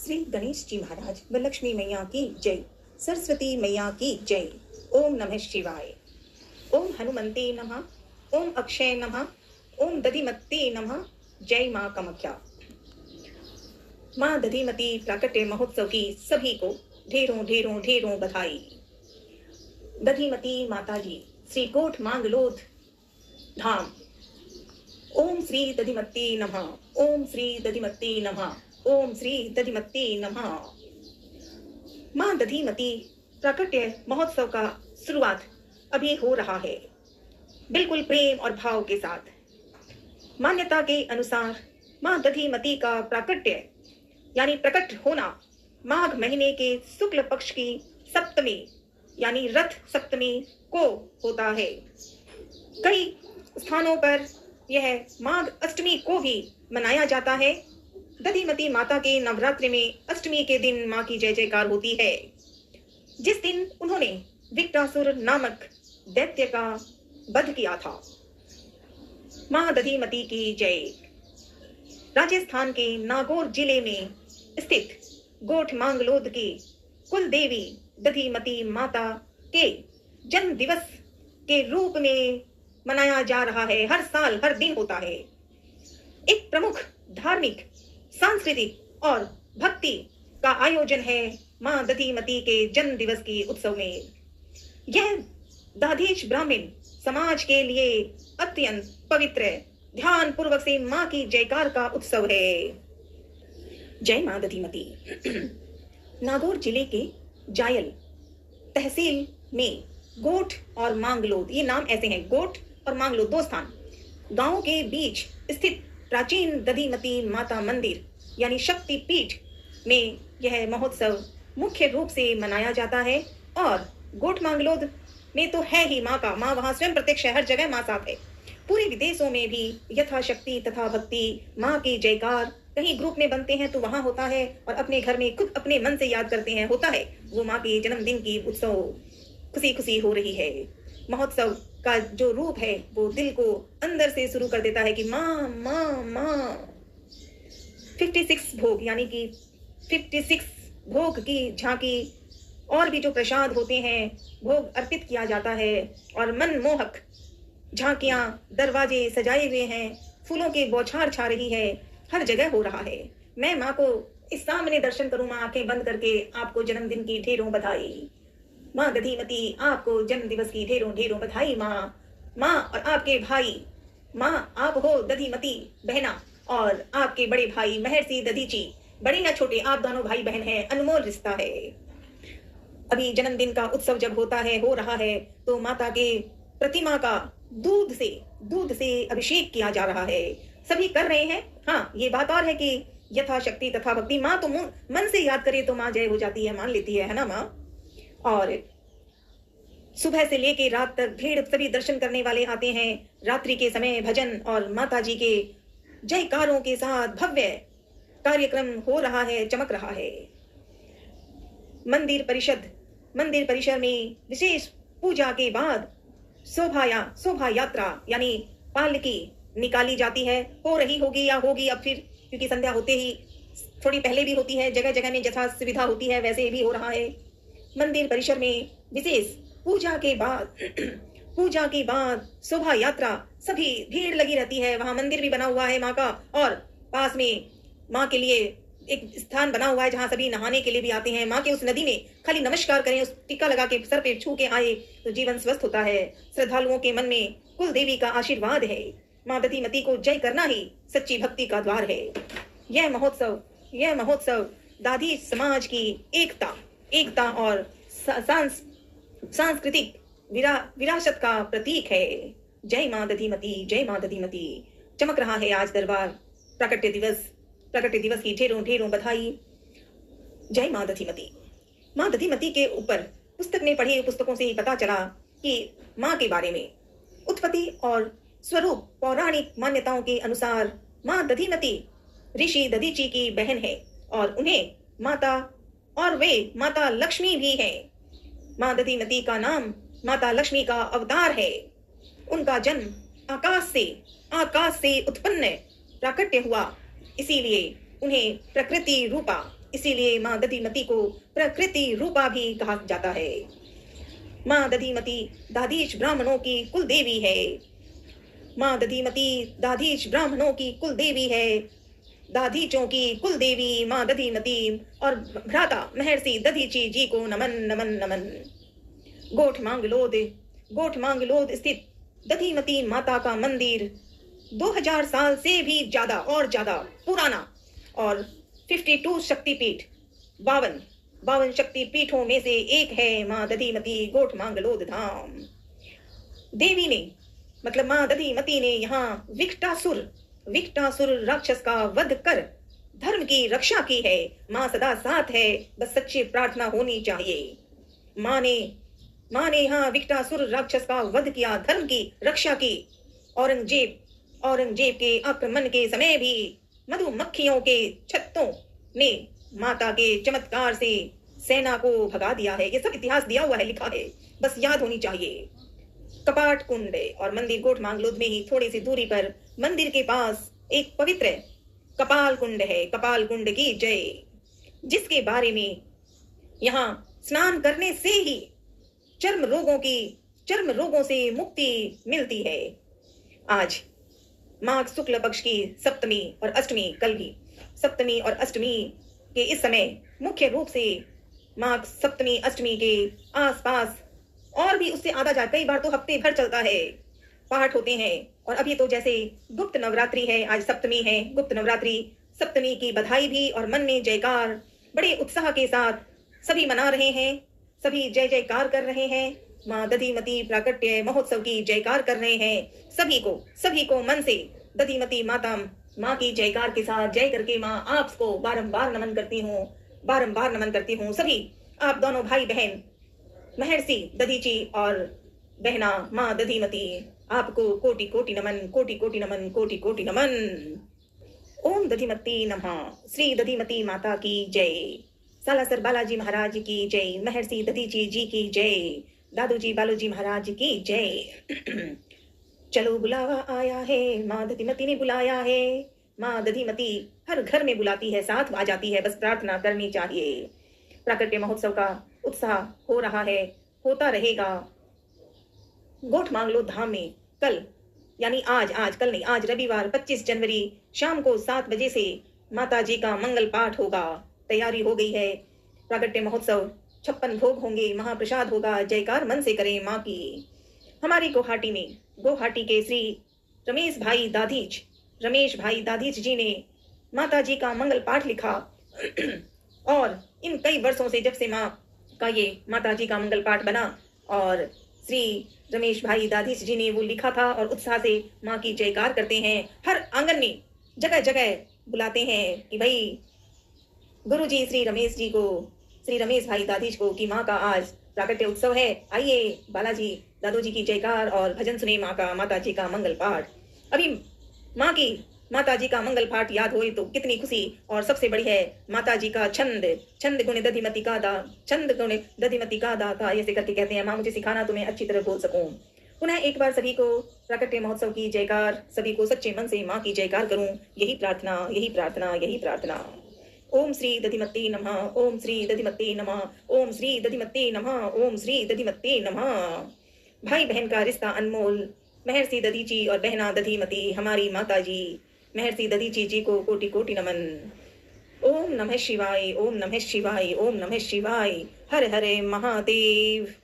श्री गणेश जी महाराज व लक्ष्मी मैया की जय, सरस्वती मैया की जय। ओम नमः शिवाय। ओम हनुमते नमः, ओम अक्षय नमः, ओम दधिमते नमः। जय माँ कामाख्या। माँ दधिमती प्राकट्य महोत्सव की सभी को ढेरों ढेरों ढेरों बधाई। दधिमती माता जी श्री कोट मांगलोध धाम। ओम श्री दधिमती नमः, ओम श्री दधिमती नमः, ओम श्री दधिमती नमः। माँ दधिमती प्राकट्य महोत्सव का शुरुआत अभी हो रहा है, बिल्कुल प्रेम और भाव के साथ। मान्यता के अनुसार माँ दधिमती का प्राकट्य यानी प्रकट होना माघ महीने के शुक्ल पक्ष की सप्तमी यानी रथ सप्तमी को होता है। कई स्थानों पर यह माघ अष्टमी को भी मनाया जाता है। दधिमती माता के नवरात्रि में अष्टमी के दिन माँ की जय जयकार होती है, जिस दिन उन्होंने विकटासुर नामक दैत्य का वध किया था। माँ दधिमती की जय। राजस्थान के नागौर जिले में स्थित गोठ मांगलोद की कुल देवी दधिमती माता के जन्म दिवस के रूप में मनाया जा रहा है। हर साल हर दिन होता है। एक प्रमुख धार्मिक, सांस्कृतिक और भक्ति का आयोजन है माँ दधिमती के जन्म दिवस की उत्सव में। यह दाधीच ब्राह्मण समाज के लिए अत्यंत पवित्र, ध्यान पूर्वक से माँ की जयकार का उत्सव है। जय माँ दधिमती। नागौर जिले के जायल तहसील में गोठ और मांगलोद, ये नाम ऐसे हैं, गोठ और मांगलोद दो स्थान गांव के बीच स्थित प्राचीन दधिमती माता मंदिर यानी शक्ति पीठ में यह महोत्सव मुख्य रूप से मनाया जाता है। और गोठ मांगलोद में तो है ही माँ का, माँ वहां स्वयं प्रत्यक्ष है, हर जगह माँ साथ है। पूरे विदेशों में भी यथाशक्ति तथा भक्ति माँ की जयकार कहीं ग्रुप में बनते हैं तो वहां होता है, और अपने घर में खुद अपने मन से याद करते हैं, होता है। वो माँ के जन्मदिन की उत्सव खुशी खुशी हो रही है। महोत्सव का जो रूप है वो दिल को अंदर से शुरू कर देता है कि माँ माँ माँ। 56 भोग यानी कि 56 भोग की झांकी और भी जो प्रसाद होते हैं भोग अर्पित किया जाता है, और मनमोहक झांकियां, दरवाजे सजाए हुए हैं, फूलों की बौछार छा रही है, हर जगह हो रहा है। मैं माँ को इस सामने दर्शन करूं, माँ आंखें बंद करके आपको जन्मदिन की ढेरों बधाई। माँ दधिमती आपको जन्म दिवस की ढेरों ढेरों बधाई। माँ और आपके भाई, माँ आप हो दधिमती बहना और आपके बड़े भाई महर्षि दधीची, बड़े या छोटे आप दोनों भाई बहन हैं, अनमोल रिश्ता है। अभी जन्मदिन का उत्सव जब होता है, हो रहा है, तो माता के प्रतिमा का दूध से अभिषेक किया जा रहा है। सभी कर रहे हैं। हाँ, ये बात और है कि यथाशक्ति तथा भक्ति। माँ तो मन से याद करे तो माँ जय हो जाती है, मान लेती है ना माँ। और सुबह से लेके रात तक भीड़ सभी दर्शन करने वाले आते हैं। रात्रि के समय भजन और माता जी के जयकारों के साथ भव्य कार्यक्रम हो रहा है, चमक रहा है। मंदिर परिसर में विशेष पूजा के बाद शोभा यात्रा यानी पालकी निकाली जाती है। हो रही होगी या होगी अब फिर, क्योंकि संध्या होते ही थोड़ी पहले भी होती है, जगह जगह में जैसा सुविधा होती है वैसे भी हो रहा है। मंदिर परिसर में विशेष पूजा के बाद शोभा यात्रा, सभी भीड़ लगी रहती है। वहां मंदिर भी बना हुआ है माँ का, और पास में माँ के लिए एक स्थान बना हुआ है जहाँ सभी नहाने के लिए भी आते हैं। माँ के उस नदी में खाली नमस्कार करें, उस टीका लगा के सर पे छू के आए तो जीवन स्वस्थ होता है। श्रद्धालुओं के मन में कुल देवी का आशीर्वाद है। माँ दधिमती को जय करना ही सच्ची भक्ति का द्वार है। यह महोत्सव दादी समाज की एकता और सांस्कृतिक विरासत का प्रतीक है। जय माँ दधिमती, जय माँ दधिमती। चमक रहा है आज दरबार। प्राकट्य दिवस की ढेरों ढेरों बधाई। जय माँ दधिमती। माँ दधिमती के ऊपर पुस्तक में पढ़ी पुस्तकों से ही पता चला कि माँ के बारे में उत्पत्ति और स्वरूप पौराणिक मान्यताओं के अनुसार माँ दधिमती ऋषि दधीची की बहन है, और वे माता लक्ष्मी भी है। माँ दधिमती का नाम माता लक्ष्मी का अवतार है। उनका जन्म आकाश से उत्पन्न प्राकट्य हुआ, इसीलिए उन्हें प्रकृति रूपा इसीलिए माँ दधिमती को प्रकृति रूपा भी कहा जाता है। माँ दधिमती दाधीच ब्राह्मणों की कुल देवी है। माँ दधिमती दाधीच ब्राह्मणों की कुल देवी है। दाधीचों की कुल देवी माँ दधिमती और भ्राता महर्षि दधीची जी को नमन नमन नमन। गोठ मांगलोद स्थित दधिमती माता का मंदिर 2000 साल से भी ज्यादा और ज्यादा पुराना और 52 शक्तिपीठ 52 शक्तिपीठों में से एक है माँ दधिमती गोठ मांगलोद धाम। देवी ने मतलब माँ दधिमती ने यहाँ विकटासुर राक्षस का वध कर धर्म की रक्षा की है। माँ सदा साथ है, बस सच्ची प्रार्थना होनी चाहिए। माँ ने यहाँ विकटासुर राक्षस का वध किया, धर्म की रक्षा की। औरंगजेब के आक्रमण के समय भी मधुमक्खियों के छत्तों ने माता के चमत्कार से सेना को भगा दिया है। ये सब इतिहास दिया हुआ है, लिखा है, बस याद होनी चाहिए। कपाट कुंड और मंदिर गोठ मांगलोद में ही थोड़ी सी दूरी पर मंदिर के पास एक पवित्र कपाल कुंड है। कपाल कुंड की जय, जिसके बारे में यहाँ स्नान करने से ही चर्म रोगों से मुक्ति मिलती है। आज माघ शुक्ल पक्ष की सप्तमी और अष्टमी, कल भी सप्तमी और अष्टमी के इस समय मुख्य रूप से माघ सप्तमी अष्टमी के आसपास और भी उससे आधा जा, कई बार तो हफ्ते भर चलता है, पाठ होते हैं। और अभी तो जैसे गुप्त नवरात्रि है, आज सप्तमी है, गुप्त नवरात्रि, सप्तमी की बधाई भी और मन में जयकार बड़े उत्साह के साथ सभी मना रहे हैं, सभी जय जयकार कर रहे हैं। माँ दधिमती प्राकट्य महोत्सव की जयकार कर रहे हैं। सभी को मन से दधिमती माता माँ की जयकार के साथ जय करके माँ आपको बारंबार नमन करती हूँ। सभी आप दोनों भाई बहन महर्षि दधीची और बहना माँ दधिमती, आपको कोटि कोटि नमन, कोटि कोटि नमन, कोटि कोटि नमन। ओम दधिमती नमः। श्री दधिमती माता की जय। सालासर बालाजी महाराज की जय। महर्षि दधीची जी की जय। दादूजी बालूजी महाराज की जय। चलो बुलावा आया है, माँ दधिमती ने बुलाया है। माँ दधिमती हर घर में बुलाती है, साथ आ जाती है, बस प्रार्थना करनी चाहिए। प्राकट्य महोत्सव का उत्साह हो रहा है, होता रहेगा। गोठ मांगलोद धाम में कल यानी आज रविवार 25 जनवरी शाम को 7 बजे से माता जी का मंगल पाठ होगा। तैयारी हो गई है। प्राकट्य महोत्सव 56 भोग होंगे, महाप्रसाद होगा। जयकार मन से करें माँ की। हमारी गुवाहाटी के श्री रमेश भाई दाधीच जी ने माता जी का मंगल पाठ लिखा और इन कई वर्षों से जब से माँ का ये माता जी का मंगल पाठ बना और श्री रमेश भाई दाधीच जी ने वो लिखा था और उत्साह से माँ की जयकार करते हैं। हर आंगन में जगह जगह बुलाते हैं कि भाई गुरु जी श्री रमेश भाई दाधीच को कि माँ का आज प्राकट्य उत्सव है, आइए बालाजी दादू जी की जयकार और भजन सुने माता जी का मंगल पाठ। अभी माता जी का मंगल पाठ याद होए तो कितनी खुशी। और सबसे बड़ी है माता जी का छंद गुण दधिमती का दाता, ऐसे करके कहते हैं। माँ मुझे सिखाना तो मैं अच्छी तरह बोल सकूं। पुनः एक बार सभी को प्राकट्य महोत्सव की जयकार, सभी को सच्चे मन से माँ की जयकार करूं, यही प्रार्थना। ओम श्री दधिमती नमः, ओम श्री दधिमती नमः, ओम श्री दधिमती नमः, ओम श्री दधिमती नमः। भाई बहन का रिश्ता अनमोल। महर्षि दधीची और बहना दधिमती हमारी माता जी महर्षि दधीची जी को कोटि कोटि नमन। ओम नमः शिवाय, ओम नमः शिवाय, ओम नमः शिवाय। हर हरे महादेव।